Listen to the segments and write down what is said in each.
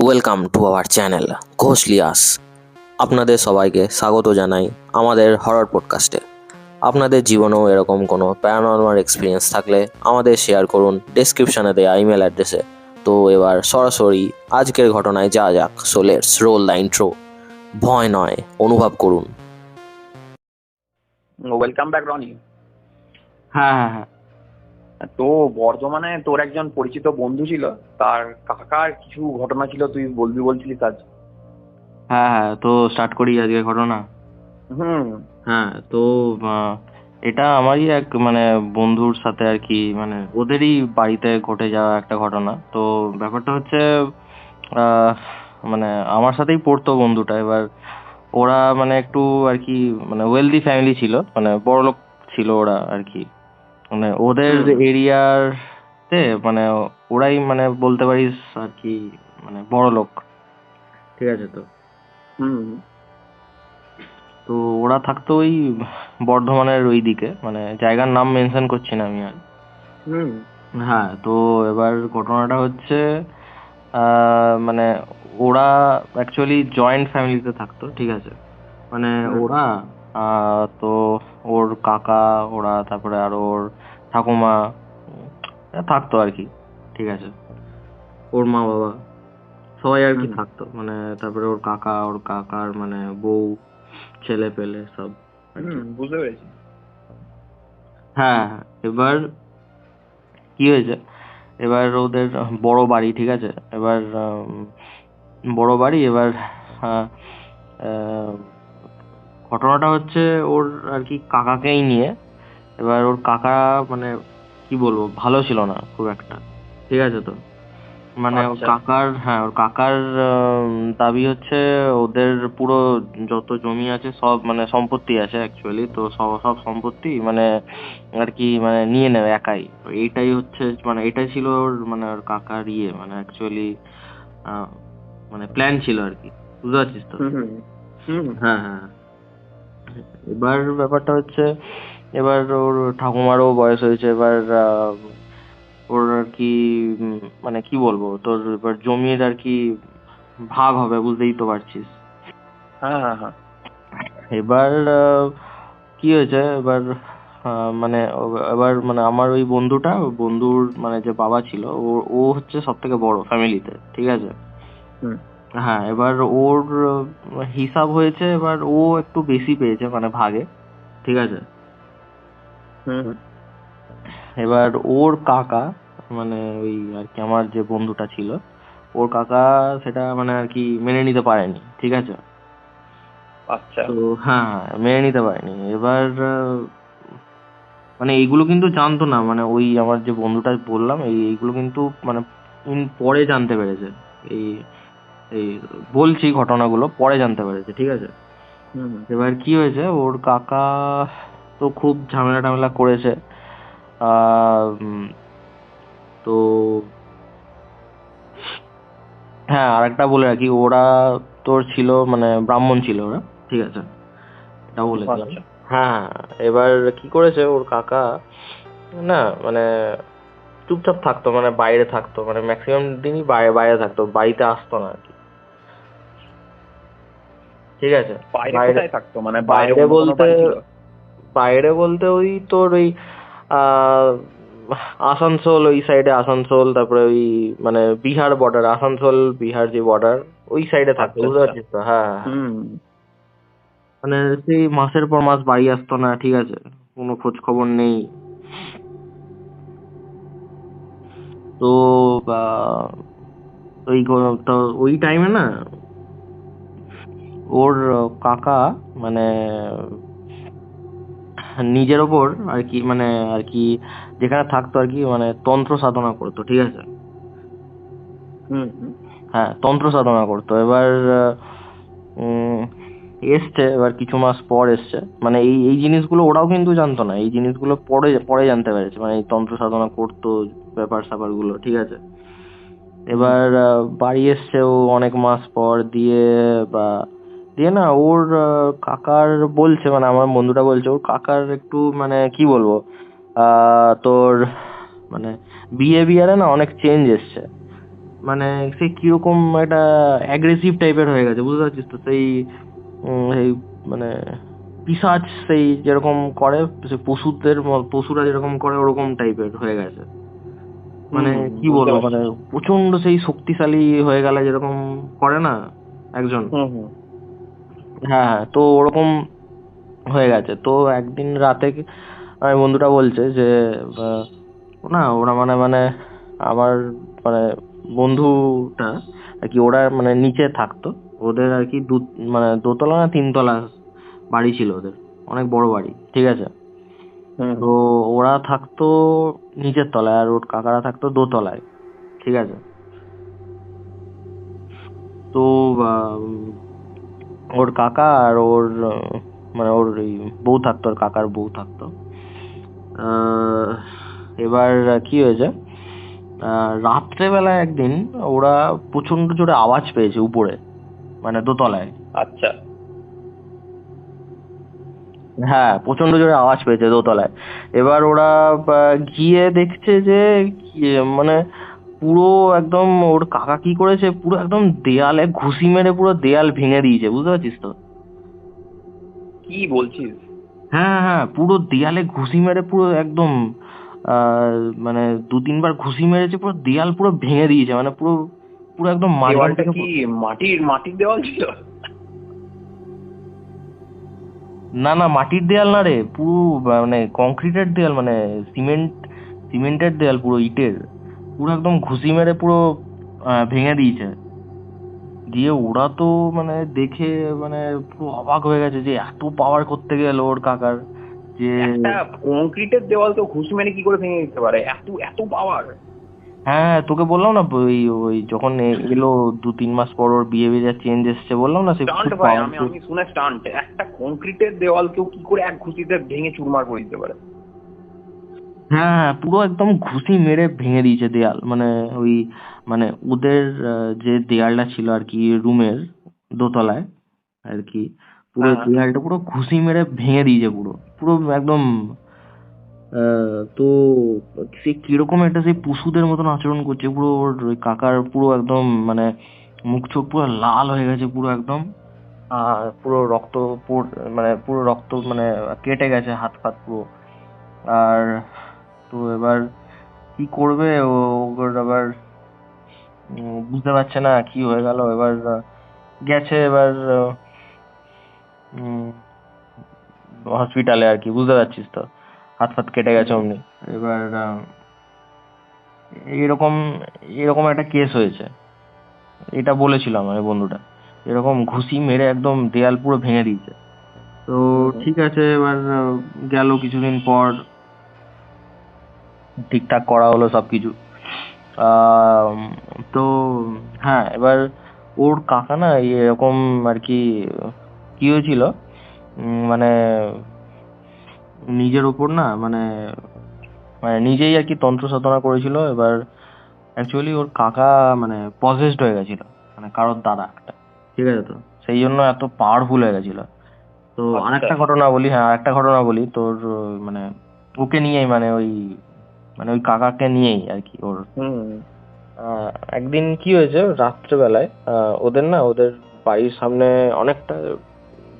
Welcome to our channel Ghoshlias. আপনাদের সবাইকে স্বাগত জানাই আমাদের হরর পডকাস্টে। আপনাদের জীবনেও এরকম কোনো প্যারানর্মাল এক্সপিরিয়েন্স থাকলে আমাদের শেয়ার করুন ডেসক্রিপশনে দেওয়া ইমেল অ্যাড্রেসে। তো এবার সরাসরি আজকের ঘটনায় যা যাক। So let's roll the intro. ভয় নয়, অনুভব করুন। Welcome back Ronny. হ্যাঁ। তো বর্ধমানে তোর একজন পরিচিত বন্ধু ছিল, তার কাকার কিছু ঘটনা ছিল, তুই বলবি বলছিলিস আজ। হ্যাঁ, তো স্টার্ট করি আজকে ঘটনা। হুম। হ্যাঁ, তো এটা আমারই এক বন্ধুর সাথে আর কি, ওদেরই বাড়িতে ঘটে যাওয়া একটা ঘটনা। তো ব্যাপারটা হচ্ছে আহ, আমার সাথেই পড়তো বন্ধুটা। এবার ওরা একটু আর কি ওয়েলদি ফ্যামিলি ছিল, বড়লোক ছিল ওরা আর কি। ওদের এরিয়ার তে ওরাই বলতে পারিস আর কি বড়লোক। ঠিক আছে তো। হুম। তো ওরা থাকতো ওই বর্ধমানের ওই দিকে, জায়গার নাম মেনশন করছি না আমি আর। হুম। হ্যাঁ, তো এবার ঘটনাটা হচ্ছে মানে ওরা অ্যাকচুয়ালি জয়েন্ট ফ্যামিলিতে থাকতো। ঠিক আছে, ওরা তো ওর কাকা, ওরা তারপরে আরো ওর ঠাকুমা থাকতো আর কি। ঠিক আছে, ওর মা বাবা সবাই আর কি থাকতো, তারপরে ওর কাকা, ওর কাকার বউ, ছেলে পেলে সব আর কি। বুঝতে পেরেছি। হ্যাঁ, এবার কি হয়েছে, এবার ওদের বড় বাড়ি। ঠিক আছে, এবার বড় বাড়ি। এবার আহ, আহ, ঘটনাটা হচ্ছে ওর আর কি কাকাকেই নিয়ে। এবার ওর কাকা কি বলবো, ভালো ছিল না খুব একটা। ঠিক আছে তো, ওর কাকার দাবি হচ্ছে ওদের পুরো যত জমি আছে সব সম্পত্তি আছে অ্যাকচুয়ালি, তো সব সব সম্পত্তি আর কি নিয়ে নেবে একাই। তো এইটাই হচ্ছে এটাই ছিল ওর ওর কাকার অ্যাকচুয়ালি প্ল্যান ছিল আর কি। বুঝতে পারছিস তো? হ্যাঁ। এবার ব্যাপারটা হচ্ছে, এবার ওর ঠাকুমারও বয়স হয়েছে। এবার ওর আর কি কি বলবো তোর, এবার জমির আর কি ভাগ হবে, বুঝতেই তো পারছিস। হ্যাঁ। এবার কি হয়েছে, এবার এবার আমার ওই বন্ধুর যে বাবা ছিল, ও হচ্ছে সব থেকে বড় ফ্যামিলিতে। ঠিক আছে। হ্যাঁ, এবার ওর হিসাব হয়েছে, এবার ও একটু বেশি পেয়েছে ভাগে। ঠিক আছে। এবার ওর কাকা ওই আর কি আমার যে বন্ধুটা ছিল, ওর কাকা সেটা আর কি মেনে নিতে পারেনি। ঠিক আছে। আচ্ছা। তো হ্যাঁ, মেনে নিতে পারেনি। এবার এইগুলো কিন্তু জানতো না, ওই আমার যে বন্ধুটা বললাম, এইগুলো কিন্তু পরে জানতে পেরেছে। এই এই বলছি ঘটনাগুলো পরে জানতে পেরেছে। ঠিক আছে। এবার কি হয়েছে, ওর কাকা তো খুব ঝামেলা টামেলা করেছে। তো হ্যাঁ, আরেকটা বলে রাখি, ওরা তোর ছিল ব্রাহ্মণ ছিল ওরা। ঠিক আছে, এটা বলে দিলাম। হ্যাঁ, এবার কি করেছে ওর কাকা না, চুপচাপ থাকতো, বাইরে থাকতো, ম্যাক্সিমাম দিনই বাইরে বাইরে থাকতো, বাড়িতে আসতো না আর কি। ঠিক আছে। বাইরে বাইরে কোথায় থাকতো, বাইরে বাইরে অন্য কোনো বলতে বাড়ি ছিল? বাইরে বলতে ওই তোর ওই আহ আসানসোল, ওই সাইডে আসানসোল, তারপরে ওই বিহার বর্ডার, আসানসোল বিহার যে বর্ডার, ওই সাইডে থাকতো। বুঝতে পারছিস তো? হ্যাঁ। সেই মাসের পর মাস বাড়ি আসতো না। ঠিক আছে, কোনো খোঁজ খবর নেই। তো তো ওই টাইমে না ওর কাকা মানে নিজের ওপর আর কি আর কি যেখানে থাকতো আর কি তন্ত্র সাধনা করতো। ঠিক আছে। হ্যাঁ, তন্ত্র সাধনা করতো। এবার উম, এসছে, এবার কিছু মাস পর এসছে। এই এই জিনিসগুলো ওরাও কিন্তু জানতো না, এই জিনিসগুলো পরে পরে জানতে পেরেছে, এই তন্ত্র সাধনা করতো, ব্যাপার স্যাপার গুলো। ঠিক আছে। এবার বাড়ি এসছে ও অনেক মাস পর দিয়ে, বা দিয়ে না ওর কাকার বলছে, আমার বন্ধুটা বলছে ওর কাকার একটু কি বলবো তোর বিহেভিয়ারে না অনেক চেঞ্জ এসছে। মানে সে কিরকম একটা অ্যাগ্রেসিভ টাইপের হয়ে গেছে, বুঝতে পারছিস তো? সেই মানে পিশাচ, সেই যেরকম করে সে পশুরা যেরকম করে ওরকম টাইপের হয়ে গেছে। মানে কি বুঝতে বলবো, মানে পারছি। প্রচন্ড সেই শক্তিশালী হয়ে গেলে যেরকম করে না একজন। হুম হুম হ্যাঁ হ্যাঁ, তো ওরকম হয়ে গেছে। তো একদিন রাতে আমার বন্ধুটা বলছে যে আহ, না ওরা মানে মানে আমার মানে বন্ধুটা আর কি, ওরা মানে নিচে থাকতো। ওদের আর কি মানে দোতলা না তিনতলা বাড়ি ছিল ওদের, অনেক বড় বাড়ি, ঠিক আছে? হুম তো ওরা থাকতো নিচের তলায় আর ওর কাকারা থাকতো দোতলায়, ঠিক আছে? তো উম, ওর কাকা আর ওর মানে ওর এই বউ থাকতো, ওর কাকার বউ থাকতো। আহ, এবার কি হয়েছে, রাত্রেবেলা একদিন ওরা প্রচন্ড জোরে আওয়াজ পেয়েছে উপরে, মানে দোতলায়। আচ্ছা। হ্যাঁ, প্রচন্ড জোরে আওয়াজ পেয়েছে দোতলায়। এবার ওরা গিয়ে দেখছে যে মানে পুরো একদম ওর কাকা কি করেছে, পুরো একদম দেয়ালে ঘুষি মেরে পুরো দেয়াল ভেঙে দিয়েছে, বুঝতে পারছিস তো? কি বলছিস? হ্যাঁ হ্যাঁ, পুরো দেয়ালে ঘুষি মেরে পুরো একদম আহ মানে 2-3 বার ঘুষি মেরেছে, পুরো দেয়াল পুরো ভেঙে দিয়েছে, মানে পুরো পুরো একদম মাঝখান দেওয়ালটা থেকে কি মাটির মাটির দেওয়াল ছিল? না না, মাটির দেয়াল না রে, পুরো মানে কংক্রিটের দেয়াল, মানে সিমেন্টের দেয়াল, পুরো ইটের। পুরো একদম ঘুষি মেরে পুরো ভেঙে দিয়েছে। দিয়ে ওরা তো মানে দেখে মানে পুরো অবাক হয়ে গেছে যে এত পাওয়ার করতে গেল ওর কাকার, যে একটা কংক্রিটের দেওয়াল তো ঘুষ মেরে কি করে ভেঙে দিতে পারে? এত এত পাওয়ার? হ্যাঁ হ্যাঁ, তোকে বললাম না, ওই ওই যখন এলো 2-3 মাস পর ওর বিহেভিয়ার চেঞ্জ এসছে, বললাম না সে স্টান্ট খুব ভাই, আমি পাওয়ারফুল। আমি শুনে স্টান্ট। একটা কংক্রিটের দেওয়াল কেউ কি করে এক ঘুষিতে ভেঙে চুরমার করে দিতে পারে? হ্যাঁ হ্যাঁ, পুরো একদম ঘুষি মেরে ভেঙে দিয়েছে দেয়াল, মানে ওই মানে ওদের যে দেয়ালটা ছিল আর কি রুমের দোতলায় আর কি, পুরো হ্যাঁ হ্যাঁ। দেয়ালটা পুরো ঘুষি মেরে ভেঙে দিয়েছে পুরো পুরো একদম। তো সে কিরকম একটা সেই পশুদের মতন আচরণ করছে, পুরো ওর ওই কাকার পুরো একদম মানে মুখ চোখ পুরো লাল হয়ে গেছে পুরো একদম। পুরো মানে পুরো রক্ত মানে কেটে গেছে হাত ফাত পুরো। আর তো এবার কি করবে ও, ওর আবার বুঝতে পারছে না কি হয়ে গেল। এবার গেছে এবার হসপিটালে আর কি, বুঝতে পারছিস তো? হাত ফাত কেটে গেছে হুম। অমনি। এবার এরকম এরকম একটা কেস হয়েছে, এটা বলেছিল আমার ওই বন্ধুটা, এরকম ঘুষি মেরে একদম দেয়াল পুরো ভেঙে দিয়েছে। তো হুম হুম। ঠিক আছে, এবার গেল কিছুদিন পর, ঠিকঠাক করা হলো সবকিছু। আহ তো হ্যাঁ, এবার ওর কাকা না এরকম আর কি, কি হয়েছিল, মানে নিজের উপর না মানে মানে নিজেই আর কি তন্ত্র সাধনা করেছিল। এবার অ্যাকচুয়ালি ওর কাকা মানে পজেসড হয়ে গেছিল, মানে কারোর দ্বারা একটা, ঠিক আছে? তো সেই জন্য এত পাওয়ারফুল হয়ে গেছিল। তো আচ্ছা। আরেকটা ঘটনা বলি, হ্যাঁ আরেকটা ঘটনা বলি তোর, মানে ওকে নিয়েই, মানে ওই কাকাকে নিয়েই আর কি ওর। হুম আহ, একদিন কি হয়েছে, রাত্রেবেলায় ওদের বাড়ির সামনে অনেকটা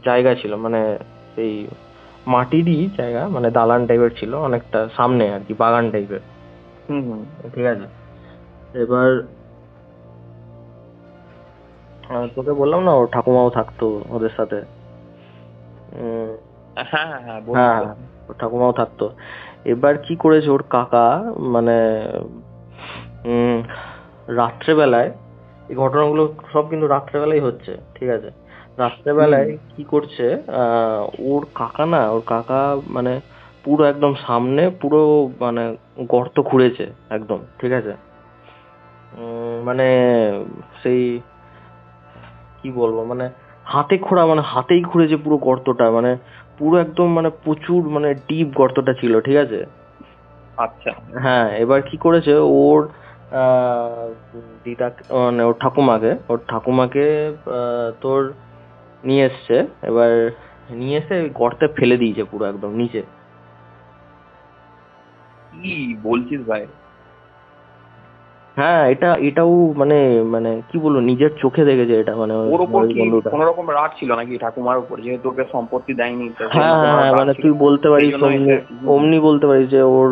জায়গা ছিল, মানে সেই মাটিরই জায়গা, মানে দালান টাইপের ছিল অনেকটা সামনে আর কি, বাগান টাইপের, হুম হুম। ঠিক আছে? এবার তোকে বললাম না ওর ঠাকুমাও থাকতো ওদের সাথে। উম, হ্যাঁ হ্যাঁ হ্যাঁ, বললি হ্যাঁ তো। ওর ঠাকুমাও থাকতো। এবার কি করেছে ওর কাকা, মানে উম রাত্রেবেলায়, এই ঘটনাগুলো সব কিন্তু রাত্রেবেলাই হচ্ছে, ঠিক আছে? হুম। রাত্রেবেলায় কি করছে, আহ ওর কাকা মানে পুরো একদম সামনে পুরো মানে গর্ত খুঁড়েছে একদম, ঠিক আছে? মানে সেই কি বলবো, মানে হাতে খোঁড়া, মানে হাতেই খুঁড়েছে পুরো গর্তটা, মানে পুরো একদম মানে প্রচুর মানে ডিপ গর্তটা ছিল, ঠিক আছে? আচ্ছা। হ্যাঁ, এবার কি করেছে ওর দিদা, মানে ওর ঠাকুমাকে তোর নিয়ে এসছে। এবার নিয়ে এসে ওই গর্তে ফেলে দিয়েছে পুরো একদম নিচে। কি বলছিস ভাই? হ্যাঁ, এটাও মানে মানে কি বলবো, নিজের চোখে দেখেছে এটা, মানে ওর ওপর ওই কি বন্ধুটা। কোনো রকম রাগ ছিল নাকি ঠাকুমার উপর, যেহেতু ওকে সম্পত্তি দেয়নি তো হ্যাঁ সেজন্য কোনো হ্যাঁ হ্যাঁ, রাগ মানে ছিল, তুই বলতে সেই পারিস জন্য অমনি, এসে অমনি বলতে পারিস যে ওর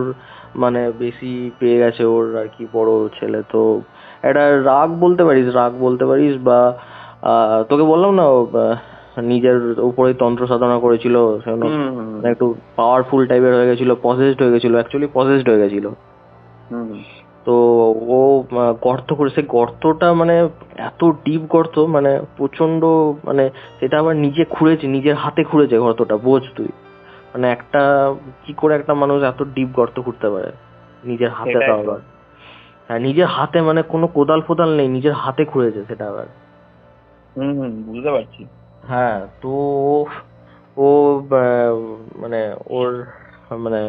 মানে বেশি পেয়ে গেছে ওর আর কি, বড় ছেলে তো। এটা রাগ বলতে পারিস, রাগ বলতে পারিস, বা তোকে বললাম না ও নিজের উপরে তন্ত্র সাধনা করেছিল সেজন্য হুম হুম মানে একটু পাওয়ারফুল টাইপের হয়ে গেছিল, পসেসড হয়ে গেছিল, অ্যাকচুয়ালি পসেসড হয়ে গেছিল। হুম হুম। তো ও গর্ত করে, সে গর্তটা মানে এত ডিপ গর্ত, মানে প্রচন্ড, মানে সেটা আবার নিজে খুঁড়েছে, নিজের হাতে খুঁড়েছে গর্তটা, বোঝ তুই। মানে একটা, কি করে একটা মানুষ এত ডিপ গর্ত খুঁড়তে পারে নিজের হাতে, সেটাই তাও তো। আবার। হ্যাঁ, নিজের হাতে, মানে কোনো কোদাল ফোদাল নেই, নিজের হাতে খুঁড়েছে সেটা আবার। হুম হুম, বুঝতে পারছি। হ্যাঁ, তো ও মানে ওর মানে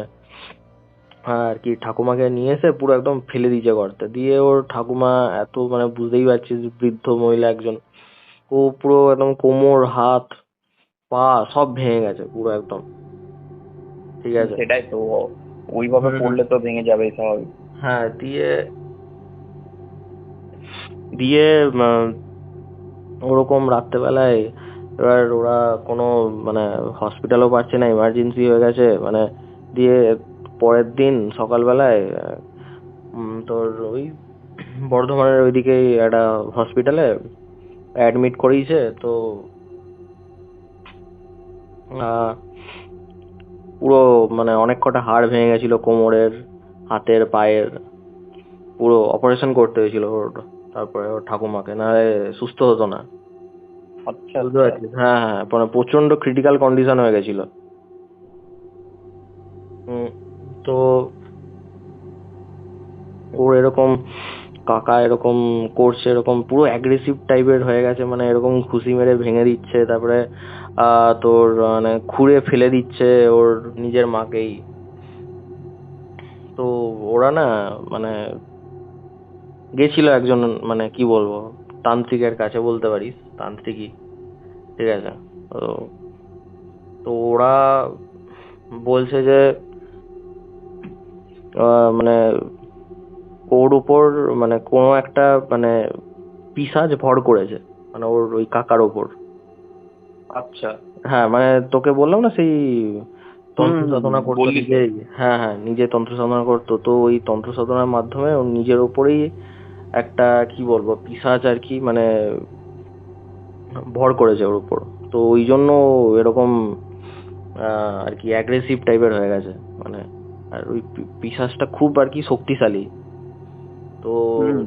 আর কি ঠাকুমাকে নিয়ে এসে পুরো একদম ফেলে দিয়েছে গর্তে, দিয়ে ওর ঠাকুমা এত, মানে বুঝতেই পারছিস বৃদ্ধ মহিলা একজন, ও পুরো একদম কোমর হাত পা সব ভেঙে গেছে পুরো একদম, ঠিক আছে। সেটাই তো, ওইভাবে হুম হুম। পড়লে তো ভেঙে যাবে স্বাভাবিক। হ্যাঁ, দিয়ে দিয়ে ওরকম রাত্রেবেলায়, এবার ওরা কোনো মানে হসপিটালও পাচ্ছে না, ইমার্জেন্সি হয়ে গেছে মানে। দিয়ে পরের দিন সকালবেলায় তোর ওই বর্ধমানের ওইদিকেই একটা হসপিটালে অ্যাডমিট করিয়েছে তো। আহ, পুরো মানে অনেক কটা হাড় ভেঙে গেছিল কোমরের, হাতের, পায়ের, পুরো অপারেশন করতে হয়েছিল ওর। তারপরে ওর ঠাকুমাকে, নাহলে সুস্থ হতো না, আচ্ছা বুঝতে আচ্ছা। পারছিস। হ্যাঁ হ্যাঁ, মানে প্রচন্ড ক্রিটিক্যাল কন্ডিশন হয়ে গেছিল। হুম, তো ওর এরকম কাকা এরকম করছে, এরকম পুরো অ্যাগ্রেসিভ টাইপের হয়ে গেছে, মানে এরকম ঘুষি মেরে ভেঙে দিচ্ছে, তারপরে তোর মানে খুঁড়ে ফেলে দিচ্ছে ওর নিজের মাকেই। তো ওরা না মানে গেছিল একজন, মানে কি বলবো, তান্ত্রিকের কাছে বলতে পারিস, তান্ত্রিকই, ঠিক আছে। তো তো ওরা বলছে যে মানে ওর উপর মানে কোনো একটা মানে পিশাচ ভর করেছে, মানে ওর ওই কাকার ওপর। আচ্ছা। হ্যাঁ, মানে তোকে বললাম না সেই হুম তন্ত্র হুম হুম, সাধনা করতো বললি তো। নিজেই। হ্যাঁ হ্যাঁ, নিজে তন্ত্র সাধনা করতো, তো ওই তন্ত্র সাধনার মাধ্যমে ওর নিজের ওপরেই একটা কি বলবো পিশাচ আর কি, মানে ভর করেছে ওর উপর। তো ওই জন্য এরকম আর কি অ্যাগ্রেসিভ টাইপের হয়ে গেছে মানে। আর ওই পিশাচটা খুব আর কি শক্তিশালী। তো হুম।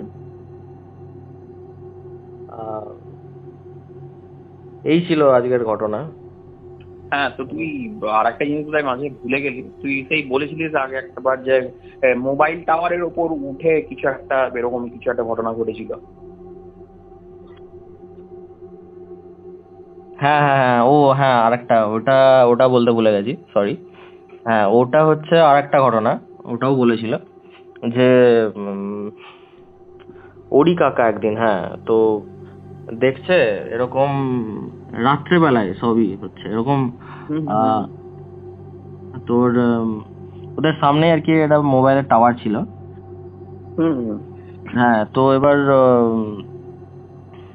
আহ, এই ছিল আজকের ঘটনা। হ্যাঁ, তো তুই আর একটা জিনিস বোধহয় মাঝে ভুলে গেলি, তুই সেই বলেছিলিস আগে একবার যে মোবাইল টাওয়ারের ওপর উঠে কিছু একটা এরকম কিছু একটা ঘটনা ঘটেছিল। হ্যাঁ হ্যাঁ হ্যাঁ, ও হ্যাঁ, আরেকটা, ওটা ওটা বলতে ভুলে গেছি, সরি। হ্যাঁ, ওটা হচ্ছে আরেকটা ঘটনা, ওটাও বলেছিল যে উম, ওরই কাকা একদিন, হ্যাঁ, তো দেখছে এরকম রাত্রেবেলায় সবই হচ্ছে এরকম। হুম হুম আহ তোর ওদের সামনে আর কি একটা মোবাইলের টাওয়ার ছিল। হুম হুম হ্যাঁ, তো এবার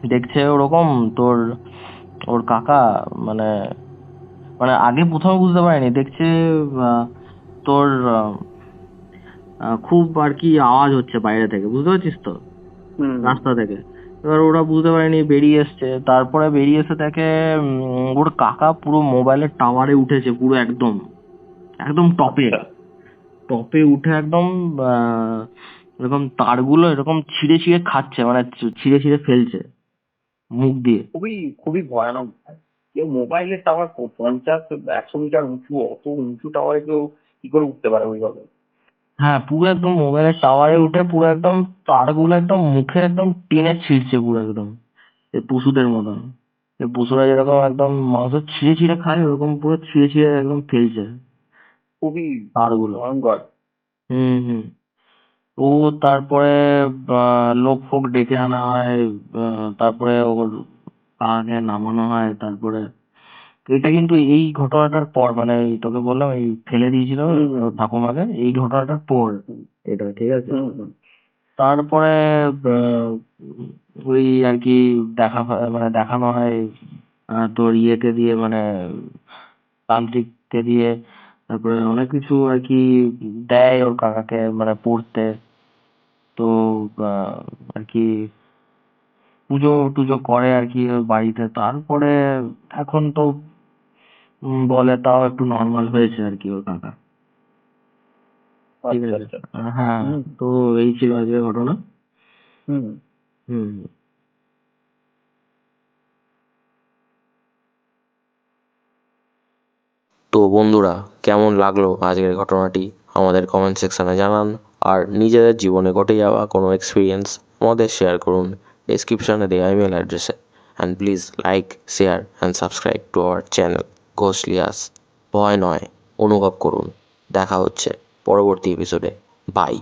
দেখছে ওরকম তোর ওর কাকা মানে, মানে আগে প্রথমে বুঝতে পারেনি, দেখছে আহ, তোর খুব আর কি আওয়াজ হচ্ছে বাইরে থেকে, বুঝতে পারছিস তো, হুম হুম। রাস্তা থেকে। এবার ওরা বুঝতে পারেনি, বেরিয়ে এসছে, তারপরে বেরিয়ে এসে দেখে ওর কাকা পুরো মোবাইলের টাওয়ারে উঠেছে, পুরো একদম একদম টপে, আচ্ছা। টপে উঠে একদম আহ, এরকম তারগুলো এরকম ছিঁড়ে ছিঁড়ে খাচ্ছে, মানে ছিঁড়ে ছিঁড়ে ফেলছে মুখ দিয়ে। খুবই খুবই ভয়ানক। কেউ মোবাইলের টাওয়ার 50-100 মিটার উঁচু, অত উঁচু টাওয়ারে কেউ কি করে উঠতে পারে ওইভাবে? হ্যাঁ, পুরো একদম মোবাইলের টাওয়ারে উঠে পুরো একদম তারগুলো একদম মুখে একদম টেনে ছিঁড়ছে পুরো একদম, এই পশুদের মতন। এই পশুরা যেরকম একদম মাংস ছিঁড়ে ছিঁড়ে খায়, ওরকম পুরো ছিঁড়ে ছিঁড়ে একদম ফেলছে খুবই তারগুলো। ভয়ঙ্কর। হুম হুম। তো তারপরে লোক ফোক ডেকে আনা হয়, তারপরে ওর কাকে নামানো হয়, তারপরে এটা কিন্তু এই ঘটনাটার পর, মানে এই তোকে বললাম এই ফেলে দিয়েছিল হুম হুম ওর ঠাকুমাকে, এই ঘটনাটার পর এটা, ঠিক আছে। হুম হুম। তারপরে ওই আর কি মানে দেখানো হয় তোর ইয়েকে দিয়ে, মানে তান্ত্রিককে দিয়ে। তারপরে অনেক কিছু আর কি দেয় ওর কাকাকে, মানে পড়তে। তো আহ, আর কি পুজো টুজো করে আর কি ওর বাড়িতে। তারপরে এখন তো বলে তাও একটু নর্মাল হয়েছে আর কি ওর কাকা। ঠিক আচ্ছা আছে। আচ্ছা। হ্যাঁ, হুম তো এই ছিল আজকে ঘটনা। হুম। হুম। তো বন্ধুরা, কেমন লাগলো আজকের ঘটনাটি আমাদের কমেন্ট সেকশনে জানান। আর নিজেদের জীবনে ঘটে যাওয়া কোনো এক্সপিরিয়েন্স আমাদের শেয়ার করুন ডেসক্রিপশনে দেওয়া ইমেল অ্যাড্রেসে। And please like, share and subscribe to our channel Ghoshlias. ভয় নয়, অনুভব করুন। দেখা হচ্ছে পরবর্তী এপিসোডে। বাই।